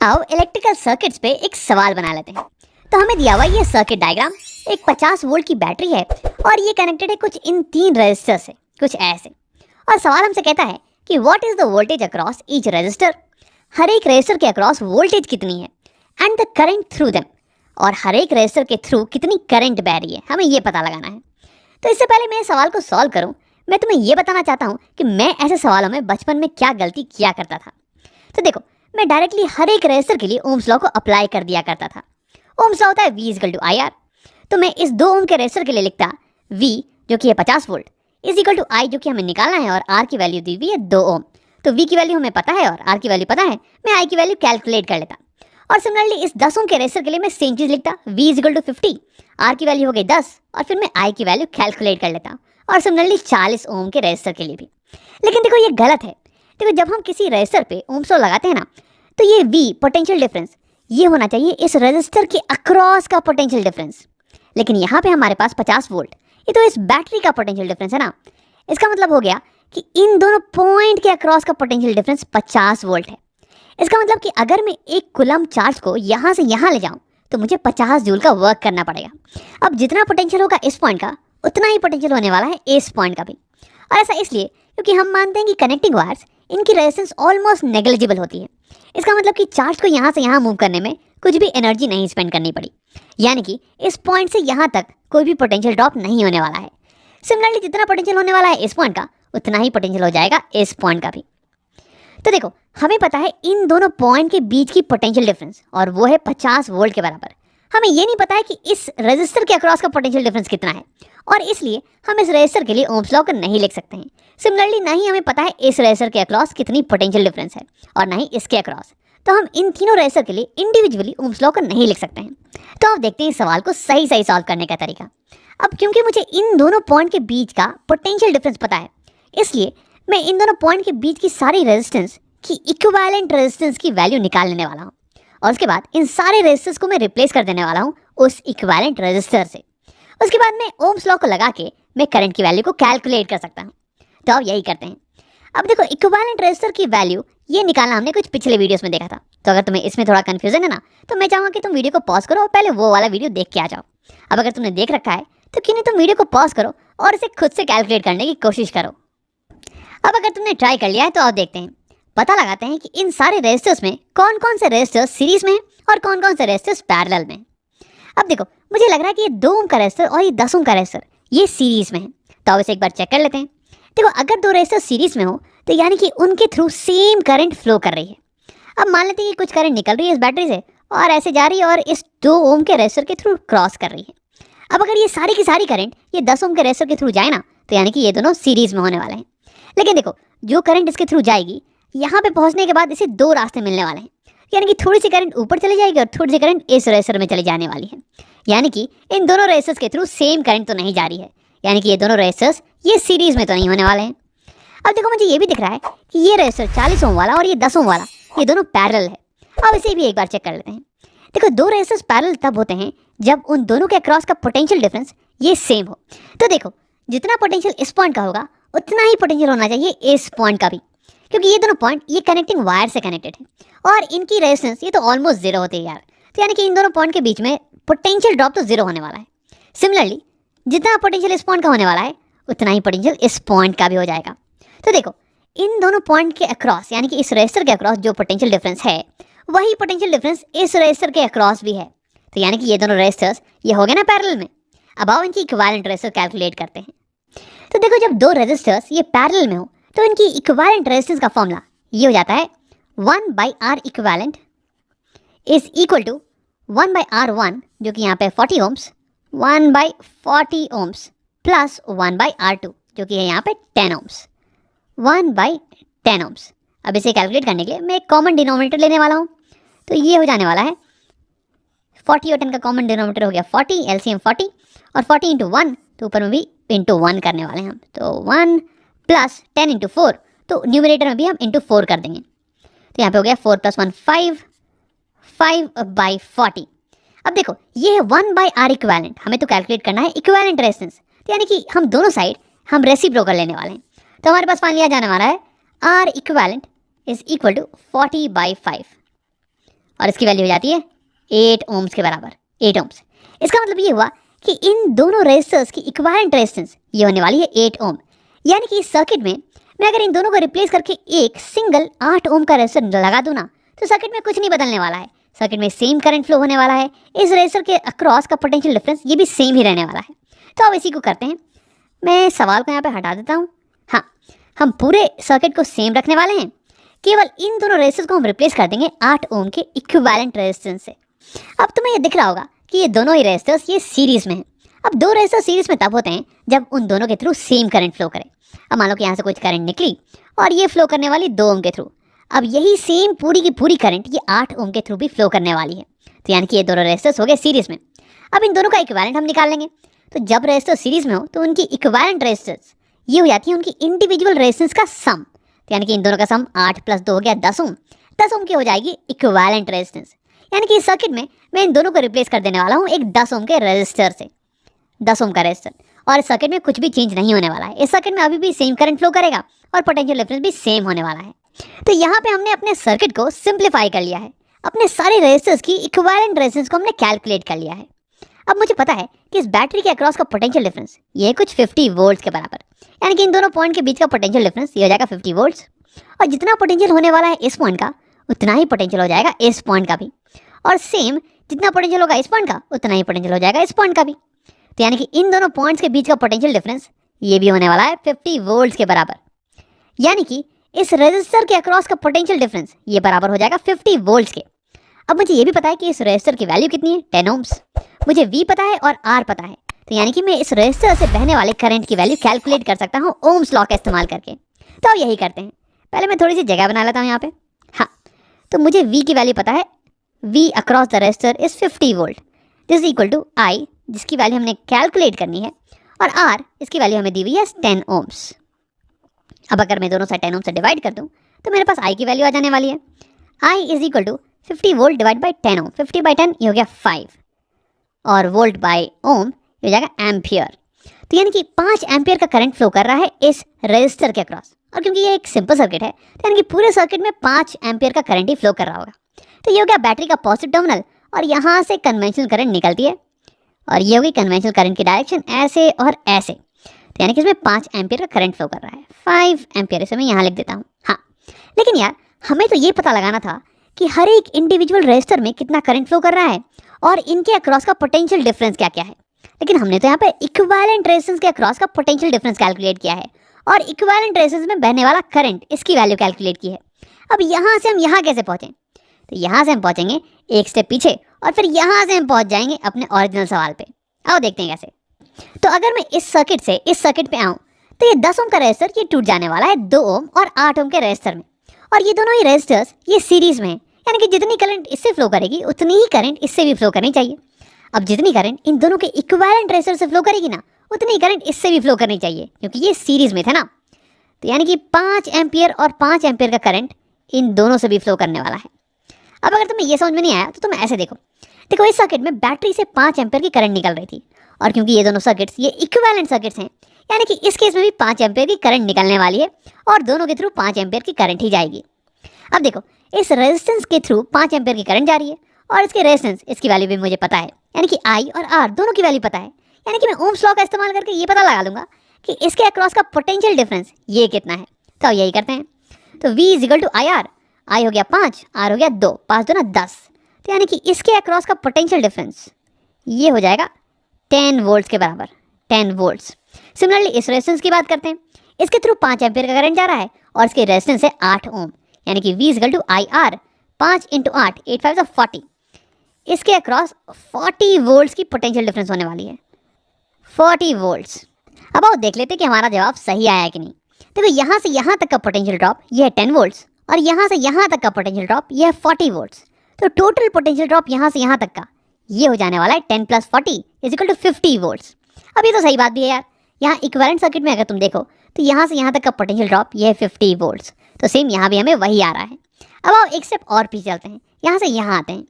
आओ electrical circuits पे एक सवाल बना लेते हैं। तो हमें दिया हुआ ये सर्किट डायग्राम, एक 50 वोल्ट की बैटरी है और ये कनेक्टेड है कुछ इन 3 रेजिस्टर से, कुछ ऐसे। और सवाल हमसे कहता है कि what is the voltage across each resistor, हर एक रेजिस्टर के अक्रॉस वोल्टेज कितनी है, and the current through them, और हर एक रेजिस्टर के थ्रू कितनी करंट बह रही है, हमें ये पता लगाना है। तो इससे पहले मैं इस सवाल को सॉल्व करूं, मैं तुम्हें ये बताना चाहता हूं कि मैं ऐसे सवालों में बचपन में क्या गलती किया करता था। तो देखो, मैं डायरेक्टली हर एक रेजिस्टर के लिए ओम्स लॉ को अप्लाई कर दिया करता था। ओम्स लॉ होता है V इक्वल टू IR। तो मैं इस 2 ओम के रेजिस्टर के लिए लिखता V जो कि है 50 volt is equal to I जो कि हमें निकालना है, और R की वैल्यू दी हुई है 2 ओम। तो V की वैल्यू हमें पता है और R की वैल्यू पता है, मैं I की वैल्यू कैलकुलेट कर लेता। और सिमिलरली इस 10 ओम के रेजिस्टर के लिए मैं सेम चीज लिखता, V is equal to 50, R की वैल्यू हो गई 10, और फिर मैं I की वैल्यू कैलकुलेट कर लेता। और सिमिलरली 40 ओम के रेजिस्टर के लिए भी। लेकिन देखो ये गलत है। देखो जब हम किसी रेजिस्टर पे ओम्स लॉ लगाते हैं ना, तो ये V पोटेंशियल डिफरेंस ये होना चाहिए इस रेजिस्टर के अक्रॉस का पोटेंशियल डिफरेंस। लेकिन यहाँ पे हमारे पास 50 वोल्ट, ये तो इस बैटरी का पोटेंशियल डिफरेंस है ना। इसका मतलब हो गया कि इन दोनों पॉइंट के अक्रॉस का पोटेंशियल डिफरेंस 50 वोल्ट है। इसका मतलब कि अगर मैं एक कूलम चार्ज को यहाँ से यहाँ ले जाऊँ तो मुझे 50 जूल का वर्क करना पड़ेगा। अब जितना पोटेंशियल होगा इस पॉइंट का, उतना ही पोटेंशियल होने वाला है इस पॉइंट का भी। और ऐसा इसलिए क्योंकि हम मानते हैं कि कनेक्टिंग वायर्स इनकी रेजिस्टेंस ऑलमोस्ट नेग्लिजिबल होती है। इसका मतलब कि चार्ज को यहाँ से यहाँ मूव करने में कुछ भी एनर्जी नहीं स्पेंड करनी पड़ी, यानी कि इस पॉइंट से यहाँ तक कोई भी पोटेंशियल ड्रॉप नहीं होने वाला है। सिमिलरली जितना पोटेंशियल होने वाला है इस पॉइंट का, उतना ही पोटेंशियल हो जाएगा इस पॉइंट का भी। तो देखो हमें पता है इन दोनों पॉइंट के बीच की पोटेंशियल डिफरेंस, और वो है 50 वोल्ट के बराबर। हमें ये नहीं पता है कि इस रेजिस्टर के अक्रॉस का पोटेंशियल डिफरेंस कितना है, और इसलिए हम इस रेजिस्टर के लिए ओम्स लॉ को नहीं लिख सकते हैं। सिमिलरली ना ही हमें पता है इस रेजिस्टर के अक्रॉस कितनी पोटेंशियल डिफरेंस है, और ना ही इसके अक्रॉस। तो हम इन तीनों रेजिस्टर के लिए इंडिविजुअली ओम्स लॉ को नहीं लिख सकते हैं। तो अब देखते हैं इस सवाल को सही सही सॉल्व करने का तरीका। अब क्योंकि मुझे इन दोनों पॉइंट के बीच का पोटेंशियल डिफरेंस पता है, इसलिए मैं इन दोनों पॉइंट के बीच की सारी रेजिस्टेंस की इक्विवेलेंट रेजिस्टेंस की वैल्यू निकाल लेने वाला हूँ, और उसके बाद इन सारे रेजिस्टेंस को मैं रिप्लेस कर देने वाला हूँ उस इक्विवेलेंट रेजिस्टर से। उसके बाद मैं ओम्स लॉ को लगा के मैं करंट की वैल्यू को कैलकुलेट कर सकता हूँ। तो अब यही करते हैं। अब देखो इक्विवेलेंट रेजिस्टर की वैल्यू ये निकालना हमने कुछ पिछले वीडियोस में देखा था। तो अगर तुम्हें इसमें थोड़ा कंफ्यूजन है ना, तो मैं चाहूँगा कि तुम वीडियो को पॉज करो और पहले वो वाला वीडियो देख के आ जाओ। अब अगर तुमने देख रखा है तो क्यों नहीं तुम वीडियो को पॉज करो और इसे खुद से कैलकुलेट करने की कोशिश करो। अब अगर तुमने ट्राई कर लिया है तो अब देखते हैं, पता लगाते हैं कि इन सारे रेजिस्टर्स में कौन कौन से रेजिस्टर्स सीरीज में हैं और कौन कौन से रेजिस्टर्स पैरेलल में हैं। अब देखो मुझे लग रहा है कि ये 2 ओम का रेजिस्टर और ये 10 ओम का रेजिस्टर ये सीरीज में है। तो अब इसे एक बार चेक कर लेते हैं। देखो अगर 2 रेजिस्टर सीरीज में हो तो यानी कि उनके थ्रू सेम करंट फ्लो कर रही है। अब मान लेते हैं कि कुछ करंट निकल रही है इस बैटरी से और ऐसे जा रही है और इस 2 ओम के रेजिस्टर के थ्रू क्रॉस कर रही है। अब अगर ये सारी की सारी करंट ये 10 ओम के रेजिस्टर के थ्रू जाए ना, तो यानी कि ये दोनों सीरीज में होने वाले हैं। लेकिन देखो जो करंट इसके थ्रू जाएगी, यहाँ पे पहुँचने के बाद इसे 2 रास्ते मिलने वाले हैं, यानी कि थोड़ी सी करंट ऊपर चली जाएगी और थोड़ी सी करंट इस रेजिस्टर में चली जाने वाली है। यानी कि इन दोनों रेजिस्टर्स के थ्रू सेम करंट तो नहीं जा रही है, यानी कि ये दोनों रेजिस्टर्स ये सीरीज में तो नहीं होने वाले हैं। अब देखो मुझे ये भी दिख रहा है कि ये रेजिस्टर 40 ओम वाला और ये 10 ओम वाला ये दोनों पैरेलल है। अब इसे भी एक बार चेक कर लेते हैं। देखो 2 रेजिस्टर्स पैरेलल तब होते हैं जब उन दोनों के अक्रॉस का पोटेंशियल डिफरेंस ये सेम हो। तो देखो जितना पोटेंशियल इस पॉइंट का होगा उतना ही पोटेंशियल होना चाहिए इस पॉइंट का भी, क्योंकि ये दोनों पॉइंट ये कनेक्टिंग वायर से कनेक्टेड है और इनकी रेजिस्टेंस ये तो ऑलमोस्ट 0 होती है यार। तो यानी कि इन दोनों पॉइंट के बीच में पोटेंशियल ड्रॉप तो 0 होने वाला है। सिमिलरली जितना पोटेंशियल इस पॉइंट का होने वाला है उतना ही पोटेंशियल इस पॉइंट का भी हो जाएगा। तो देखो इन दोनों पॉइंट के अक्रॉस यानी कि इस रेजिस्टर के अक्रॉस जो पोटेंशियल डिफरेंस है वही पोटेंशियल डिफरेंस इस रेजिस्टर के अक्रॉस भी है। तो यानी कि ये दोनों रेजिस्टर्स ये हो गए ना पैरेलल में। अब आओ इनकी इक्विवेलेंट रेजिस्टर कैलकुलेट करते हैं। तो देखो जब 2 रेजिस्टर्स ये पैरेलल में हो तो इनकी इक्विवेलेंट रेजिस्टेंस का फॉर्मूला ये हो जाता है 1/R equivalent is equal to 1/R1 जो कि यहाँ पे 40 ओम्स 1/40 ओम्स प्लस 1/R2 जो कि है यहाँ पे 10 ओम्स 1/10 ओम्स। अब इसे कैलकुलेट करने के लिए मैं एक कॉमन डिनोमिनेटर लेने वाला हूँ। तो ये हो जाने वाला है 40 और 10 का कॉमन डिनोमिनेटर हो गया 40, LCM 40 और 40 इंटू 1 तो ऊपर में भी इंटू 1 करने वाले हैं हम। तो 1 प्लस 10 इंटू 4 तो न्यूमरेटर में भी हम इंटू 4 कर देंगे। तो यहाँ पे हो गया 4 + 1 5, 5/40। अब देखो ये है 1/R इक्विवेलेंट, हमें तो कैलकुलेट करना है इक्विवेलेंट रेजिस्टेंस, तो यानी कि हम दोनों साइड हम रेसिप्रोकल लेने वाले हैं। तो हमारे पास मान लिया जाने वाला है R equivalent is equal to 40/5। और इसकी वैल्यू हो जाती है 8 ओम्स के बराबर, 8 ओम्स। इसका मतलब ये हुआ कि इन दोनों रेजिस्टर्स की इक्विवेलेंट रेजिस्टेंस ये होने वाली है 8 ओम। यानी कि इस सर्किट में मैं अगर इन दोनों को रिप्लेस करके एक सिंगल 8 ओम का रेजिस्टर लगा दूँ ना, तो सर्किट में कुछ नहीं बदलने वाला है। सर्किट में सेम करंट फ्लो होने वाला है। इस रेजिस्टर के अक्रॉस का पोटेंशियल डिफरेंस ये भी सेम ही रहने वाला है। तो अब इसी को करते हैं, मैं सवाल को यहाँ पे हटा देता हूँ। हाँ, हम पूरे सर्किट को सेम रखने वाले हैं, केवल इन दोनों रेजिस्टर्स को हम रिप्लेस कर देंगे 8 ओम के इक्विवेलेंट रेजिस्टेंस से। अब तुम्हें ये दिख रहा होगा कि ये दोनों ही रेजिस्टर्स ये सीरीज में हैं। अब दो रेजिस्टर सीरीज में तब होते हैं जब उन दोनों के थ्रू सेम करंट फ्लो करे। अब मान लो कि यहाँ से कुछ करंट निकली और ये फ्लो करने वाली 2 ओम के थ्रू। अब यही सेम पूरी की पूरी करंट ये 8 ओम के थ्रू भी फ्लो करने वाली है। तो यानी कि ये दोनों रेजिस्टर्स हो गए सीरीज में। अब इन दोनों का इक्विवेलेंट हम निकाल लेंगे। तो जब रेजिस्टर सीरीज में हो तो उनकी इक्विवेलेंट रेजिस्टेंस ये हो जाती है उनकी इंडिविजुअल रेजिस्टेंस का सम। तो यानी कि इन दोनों का सम 8 + 2 हो गया 10 ओम। 10 ओम की हो जाएगी इक्विवेलेंट रेजिस्टेंस। यानी कि इस सर्किट में मैं इन दोनों को रिप्लेस कर देने वाला हूँ एक 10 ओम के रेजिस्टर से, 10 ओम का रेजिस्टर। और इस सर्किट में कुछ भी चेंज नहीं होने वाला है। इस सर्किट में अभी भी सेम करंट फ्लो करेगा और पोटेंशियल डिफरेंस भी सेम होने वाला है। तो यहाँ पे हमने अपने सर्किट को सिंप्लीफाई कर लिया है। अपने सारे रेजिस्टर्स की इक्विवेलेंट रेजिस्टेंस को हमने कैलकुलेट कर लिया है। अब मुझे पता है कि इस बैटरी के अक्रॉस का पोटेंशियल डिफरेंस ये कुछ 50 वोल्ट्स के बराबर, यानी कि इन दोनों पॉइंट के बीच का पोटेंशियल डिफरेंस ये हो जाएगा 50 वोल्ट्स। और जितना पोटेंशियल होने वाला है इस पॉइंट का, उतना ही पोटेंशियल हो जाएगा इस पॉइंट का भी। और सेम जितना पोटेंशियल होगा इस पॉइंट का, उतना ही पोटेंशियल हो जाएगा इस पॉइंट का भी। तो यानी कि इन दोनों पॉइंट्स के बीच का पोटेंशियल डिफरेंस ये भी होने वाला है 50 वोल्ट्स के बराबर। यानी कि इस रेजिस्टर के अक्रॉस का पोटेंशियल डिफरेंस ये बराबर हो जाएगा 50 वोल्ट्स के। अब मुझे ये भी पता है कि इस रेजिस्टर की वैल्यू कितनी है, 10 ओम्स। मुझे V पता है और R पता है। तो यानी कि मैं इस रेजिस्टर से बहने वाले करंट की वैल्यू कैलकुलेट कर सकता हूँ ओम्स लॉ का इस्तेमाल करके। तो अब यही करते हैं। पहले मैं थोड़ी सी जगह बना लेता हूँ यहाँ पे। हाँ, तो मुझे V की वैल्यू पता है। V across the resistor is 50 volt, this is equal to I, जिसकी वैल्यू हमने कैलकुलेट करनी है, और R, इसकी वैल्यू हमें दी हुई है 10 ओम्स। अब अगर मैं दोनों साइड 10 ओम से डिवाइड कर दूँ तो मेरे पास I की वैल्यू आ जाने वाली है। I is equal to 50 volt divide by 10 ohm. 50 by 10 ये हो गया 5, और वोल्ट बाई ओम ये हो जाएगा एम्पियर। तो यानी कि 5 एम्पियर का करंट फ्लो कर रहा है इस रेजिस्टर के अक्रॉस। और क्योंकि ये एक सिंपल सर्किट है, तो यानी कि पूरे सर्किट में 5 एम्पियर का करंट ही फ्लो कर रहा होगा। तो ये हो गया बैटरी का पॉजिटिव टर्मिनल, और यहाँ से कन्वेंशनल करंट निकलती है, और ये होगी कन्वेंशनल करंट की डायरेक्शन ऐसे और ऐसे। तो यानी कि इसमें 5 एम्पियर का करंट फ्लो कर रहा है। 5 एम्पियर, इसे मैं यहाँ लिख देता हूँ। हाँ, लेकिन यार हमें तो ये पता लगाना था कि हर एक इंडिविजुअल रेजिस्टर में कितना करंट फ्लो कर रहा है और इनके अक्रॉस का पोटेंशियल डिफरेंस क्या क्या है। लेकिन हमने तो यहाँ पे इक्विवेलेंट रेजिस्टेंस के अक्रॉस का पोटेंशियल डिफरेंस कैलकुलेट किया है, और इक्विवेलेंट रेजिस्टेंस में बहने वाला करंट इसकी वैल्यू कैलकुलेट की है। अब यहाँ से हम यहाँ कैसे पहुँचें? तो यहाँ से हम पहुँचेंगे एक स्टेप पीछे, और फिर यहाँ से हम पहुँच जाएंगे अपने ओरिजिनल सवाल पे। आओ देखते हैं कैसे। तो अगर मैं इस सर्किट से इस सर्किट पे आऊँ तो ये 10 ओम का रेजिस्टर ये टूट जाने वाला है 2 ओम और 8 ओम के रेजिस्टर में, और ये दोनों ही रेजिस्टर्स ये सीरीज में हैं। यानी कि जितनी करंट इससे फ्लो करेगी उतनी ही करंट इससे भी फ्लो करनी चाहिए। अब जितनी करंट इन दोनों के इक्विवेलेंट रेजिस्टर से फ्लो करेगी ना, उतनी ही करंट इससे भी फ्लो करनी चाहिए, क्योंकि ये सीरीज में थे ना। तो यानी कि 5 एम्पियर और 5 एम्पियर का करंट इन दोनों से भी फ्लो करने वाला है। अब अगर तुम्हें ये समझ में नहीं आया तो तुम ऐसे देखो इस सर्किट में बैटरी से 5 एम्पियर की करंट निकल रही थी, और क्योंकि ये दोनों सर्किट्स ये इक्विवेलेंट सर्किट्स हैं, यानी कि इस केस में भी 5 एम्पियर की करंट निकलने वाली है, और दोनों के थ्रू 5 एम्पियर की करंट ही जाएगी। अब देखो इस रेजिस्टेंस के थ्रू 5 एम्पियर की करंट जा रही है, और इसके रेजिस्टेंस इसकी वैल्यू भी मुझे पता है, यानी कि I और R दोनों की वैल्यू पता है। यानी कि मैं ओम्स लॉ का इस्तेमाल करके ये पता लगा लूँगा कि इसके अक्रॉस का पोटेंशियल डिफरेंस ये कितना है। तो यही करते हैं। तो V is equal to IR, I हो गया 5, R हो गया 2, 5 2 10। तो यानी कि इसके अक्रॉस का पोटेंशियल डिफरेंस ये हो जाएगा 10 वोल्ट्स के बराबर, 10 वोल्ट्स। सिमिलरली इस रेजिस्टेंस की बात करते हैं। इसके थ्रू 5 एम्पियर का करंट जा रहा है, और इसके रेजिस्टेंस है 8 ओम, यानी कि V is equal to IR, 5 × 8, 8 5 40। इसके अक्रॉस 40 वोल्ट्स की पोटेंशियल डिफरेंस होने वाली है, 40 वोल्ट्स। अब आओ देख लेते हैं कि हमारा जवाब सही आया कि नहीं। देखो यहाँ से यहाँ तक का पोटेंशियल ड्रॉप ये है 10 वोल्ट्स, और यहाँ से यहाँ तक का पोटेंशियल ड्रॉप ये है 40 वोल्ट्स। तो टोटल पोटेंशियल ड्रॉप यहाँ से यहाँ तक का ये हो जाने वाला है 10 + 40 इज इक्वल टू 50 वोल्ट्स। अब ये तो सही बात भी है यार। यहाँ इक्विवेलेंट सर्किट में अगर तुम देखो तो यहाँ से यहाँ तक का पोटेंशियल ड्रॉप ये है 50 वोल्ट्स। तो सेम यहाँ भी हमें वही आ रहा है। अब आओ एक स्टेप और पीछे चलते हैं, यहाँ से यहाँ आते हैं।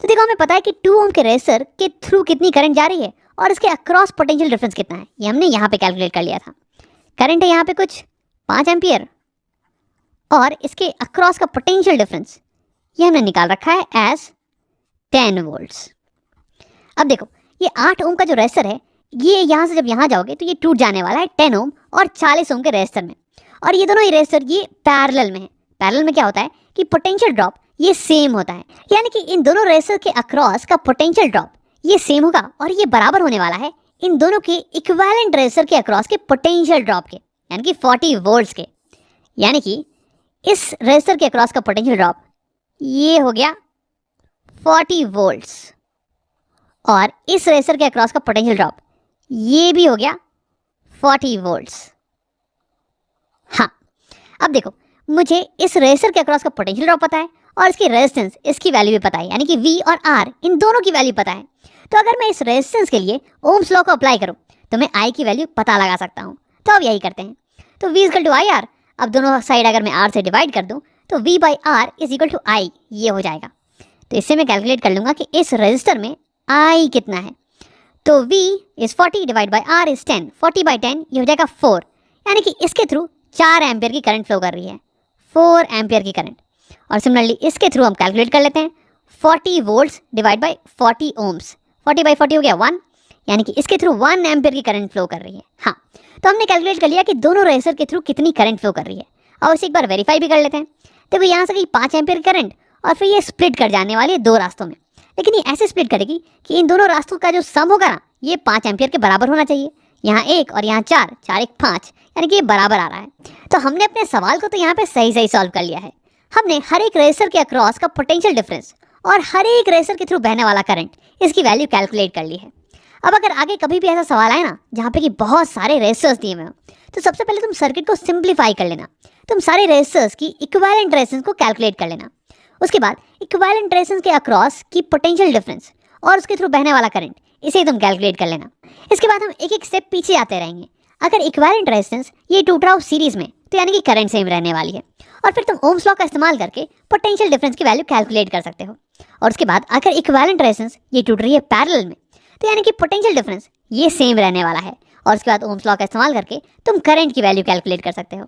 तो देखो हमें पता है कि 2 ओम के रेजिस्टर के थ्रू कितनी करंट जा रही है, और इसके अक्रॉस पोटेंशियल डिफरेंस कितना है, ये हमने यहाँ पे कैलकुलेट कर लिया था। करंट है यहाँ पे कुछ 5 एम्पियर, और इसके अक्रॉस का पोटेंशियल डिफरेंस ये हमने निकाल रखा है एज 10 वोल्ट्स। अब देखो ये 8 ओम का जो रेजिस्टर है, ये यहाँ से जब यहाँ जाओगे तो ये टूट जाने वाला है 10 ओम और 40 ओम के रेजिस्टर में। और ये दोनों ही रेजिस्टर ये पैरेलल में है। पैरेलल में क्या होता है कि पोटेंशियल ड्रॉप ये सेम होता है, यानी कि इन दोनों रेजिस्टर के अक्रॉस का पोटेंशियल ड्रॉप ये सेम होगा और ये बराबर होने वाला है इन दोनों के इक्विवेलेंट रेजिस्टर के अक्रॉस के पोटेंशियल ड्रॉप के, यानी कि 40 वोल्ट्स के। यानी कि इस रेजिस्टर के अक्रॉस का पोटेंशियल ड्रॉप ये हो गया 40 वोल्ट्स और इस रेजिस्टर के अक्रॉस का पोटेंशियल ड्रॉप ये भी हो गया 40 वोल्ट्स। हाँ, अब देखो मुझे इस रेजिस्टर के अक्रॉस का पोटेंशियल ड्रॉप पता है और इसकी रेजिस्टेंस, इसकी वैल्यू भी पता है, यानी कि V और R इन दोनों की वैल्यू पता है। तो अगर मैं इस रेजिस्टेंस के लिए ओम्स लॉ को अप्लाई करूं तो मैं I की वैल्यू पता लगा सकता हूं। तो अब यही करते हैं। तो V equal to I R, अब दोनों साइड अगर मैं R से डिवाइड कर दूं तो V by R is equal to I, ये हो जाएगा। तो इससे मैं कैलकुलेट कर लूँगा कि इस रजिस्टर में I कितना है। तो V is 40 divide by R is 10, 40 by 10 ये हो जाएगा 4, यानी कि इसके थ्रू 4 एम्पियर की करंट फ्लो कर रही है, 4 एम्पियर की करंट। और सिमिलरली इसके थ्रू हम कैलकुलेट कर लेते हैं 40 volts divide by 40 ohms, 40 by 40 हो गया 1, यानी कि इसके थ्रू 1 एम्पियर की करंट फ्लो कर रही है। हाँ, तो हमने कैलकुलेट कर लिया कि दोनों रेजिस्टर के थ्रू कितनी करंट फ्लो कर रही है। और इसे एक बार वेरीफाई भी कर लेते हैं। तो यहाँ से गई 5 एम्पियर की करंट और फिर ये स्प्लिट कर जाने वाली है 2 रास्तों में, लेकिन ये ऐसे स्प्लिट करेगी कि इन दोनों रास्तों का जो सम होगा ना ये 5 एम्पियर के बराबर होना चाहिए। यहाँ 1 और यहाँ 4, 4 1 5, यानी कि ये बराबर आ रहा है। तो हमने अपने सवाल को तो यहाँ पे सही सही सॉल्व कर लिया है। हमने हर एक रेजिस्टर के अक्रॉस का पोटेंशियल डिफरेंस और हर एक रेजिस्टर के थ्रू बहने वाला करंट, इसकी वैल्यू कैलकुलेट कर ली है। अब अगर आगे कभी भी ऐसा सवाल आए ना जहाँ पे कि बहुत सारे रेजिस्टर्स दिए हुए हो, तो सबसे पहले तुम सर्किट को सिंप्लीफाई कर लेना। तुम सारे रेजिस्टर्स की इक्विवेलेंट रेजिस्टेंस को कैलकुलेट कर लेना। उसके बाद इक्विवेलेंट रेजिस्टेंस के अक्रॉस की पोटेंशियल डिफरेंस और उसके थ्रू बहने वाला करंट, इसे तुम कैलकुलेट कर लेना। इसके बाद हम एक एक स्टेप पीछे आते रहेंगे। अगर इक्विवेलेंट रेजिस्टेंस ये टूट रहा हो सीरीज में, तो यानी कि करंट सेम रहने वाली है। और फिर तुम ओम्स लॉ का इस्तेमाल करके पोटेंशियल डिफरेंस की वैल्यू कैलकुलेट कर सकते हो। और उसके बाद अगर इक्विवेलेंट रेजिस्टेंस ये टूट रही है पैरेलल में, तो यानी कि पोटेंशियल डिफरेंस ये सेम रहने वाला है। और उसके बाद ओम्स लॉ का इस्तेमाल करके तुम करंट की वैल्यू कैलकुलेट कर सकते हो।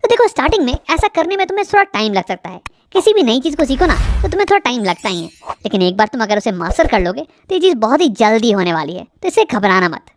तो देखो स्टार्टिंग में ऐसा करने में तुम्हें थोड़ा टाइम लग सकता है। किसी भी नई चीज़ को सीखो ना तो तुम्हें थोड़ा टाइम लगता ही है, लेकिन एक बार तुम अगर उसे मास्टर कर लोगे तो ये चीज़ बहुत ही जल्दी होने वाली है। तो इससे घबराना मत।